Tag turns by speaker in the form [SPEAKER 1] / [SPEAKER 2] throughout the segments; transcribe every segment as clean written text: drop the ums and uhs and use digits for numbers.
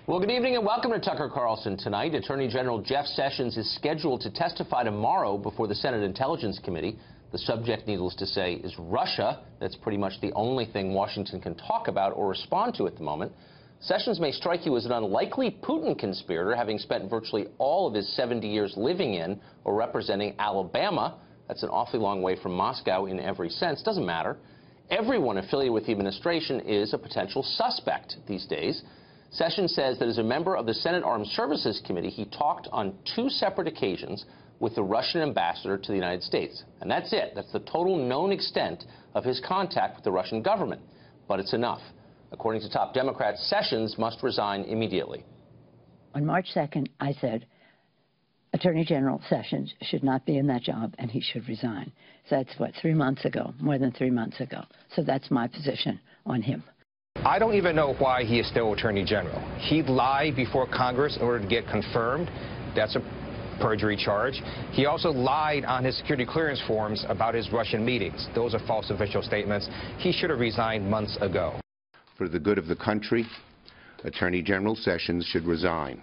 [SPEAKER 1] Well, good evening and welcome to Tucker Carlson tonight. Attorney General Jeff Sessions is scheduled to testify tomorrow before the Senate Intelligence Committee. The subject, needless to say, is Russia. That's pretty much the only thing Washington can talk about or respond to at the moment. Sessions may strike you as an unlikely Putin conspirator, having spent virtually all of his 70 years living in or representing Alabama. That's an awfully long way from Moscow in every sense. Doesn't matter. Everyone affiliated with the administration is a potential suspect these days. Sessions says that as a member of the Senate Armed Services Committee, he talked on 2 separate occasions with the Russian ambassador to the United States. And that's it. That's the total known extent of his contact with the Russian government. But it's enough. According to top Democrats, Sessions must resign immediately.
[SPEAKER 2] On March 2nd, I said Attorney General Sessions should not be in that job and he should resign. So that's, what, 3 months ago, more than 3 months ago. So that's my position on him.
[SPEAKER 3] I don't even know why he is still Attorney General. He lied before Congress in order to get confirmed. That's a perjury charge. He also lied on his security clearance forms about his Russian meetings. Those are false official statements. He should have resigned months ago.
[SPEAKER 4] For the good of the country, Attorney General Sessions should resign.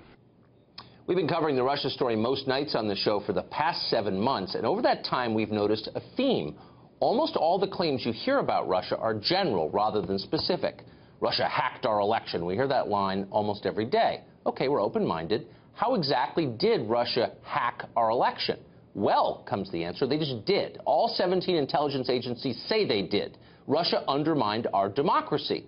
[SPEAKER 1] We've been covering the Russia story most nights on the show for the past 7 months, and over that time we've noticed a theme. Almost all the claims you hear about Russia are general rather than specific. Russia hacked our election. We hear that line almost every day. Okay, we're open-minded. How exactly did Russia hack our election? Well, comes the answer, they just did. All 17 intelligence agencies say they did. Russia undermined our democracy.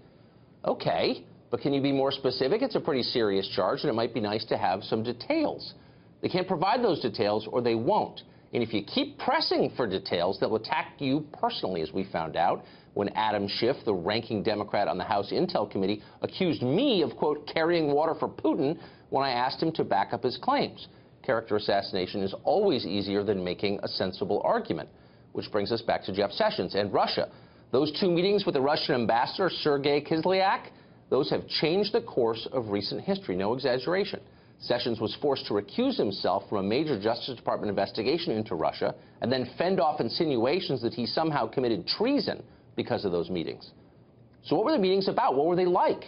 [SPEAKER 1] Okay, but can you be more specific? It's a pretty serious charge, and it might be nice to have some details. They can't provide those details, or they won't. And if you keep pressing for details, they'll attack you personally, as we found out when Adam Schiff, the ranking Democrat on the House Intel Committee, accused me of, quote, carrying water for Putin when I asked him to back up his claims. Character assassination is always easier than making a sensible argument, which brings us back to Jeff Sessions and Russia. Those 2 meetings with the Russian ambassador, Sergei Kislyak, those have changed the course of recent history, no exaggeration. Sessions was forced to recuse himself from a major Justice Department investigation into Russia and then fend off insinuations that he somehow committed treason because of those meetings. So what were the meetings about? What were they like?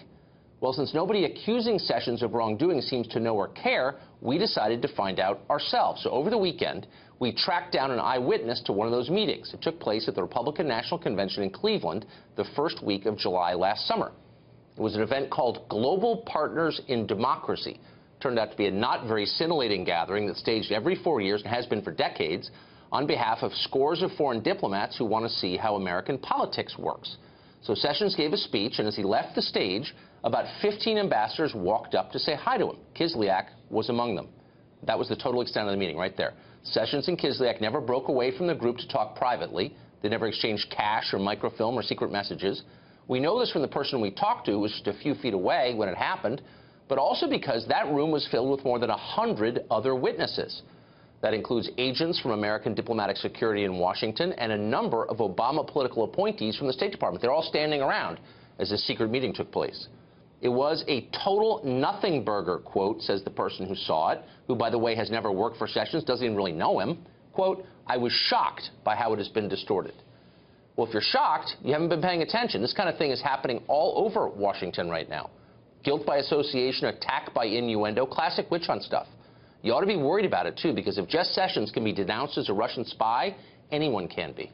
[SPEAKER 1] Well, since nobody accusing Sessions of wrongdoing seems to know or care, we decided to find out ourselves. So over the weekend, we tracked down an eyewitness to one of those meetings. It took place at the Republican National Convention in Cleveland the first week of July last summer. It was an event called Global Partners in Democracy. Turned out to be a not very scintillating gathering that's staged every 4 years and has been for decades on behalf of scores of foreign diplomats who want to see how American politics works. So Sessions gave a speech, and as he left the stage, about 15 ambassadors walked up to say hi to him. Kislyak was among them. That was the total extent of the meeting right there. Sessions and Kislyak never broke away from the group to talk privately. They never exchanged cash or microfilm or secret messages. We know this from the person we talked to, who was just a few feet away when it happened, but also because that room was filled with more than 100 other witnesses. That includes agents from American diplomatic security in Washington and a number of Obama political appointees from the State Department. They're all standing around as this secret meeting took place. It was a total nothing burger, quote, says the person who saw it, who, by the way, has never worked for Sessions, doesn't even really know him. Quote, I was shocked by how it has been distorted. Well, if you're shocked, you haven't been paying attention. This kind of thing is happening all over Washington right now. Guilt by association, attack by innuendo, classic witch hunt stuff. You ought to be worried about it, too, because if Jeff Sessions can be denounced as a Russian spy, anyone can be.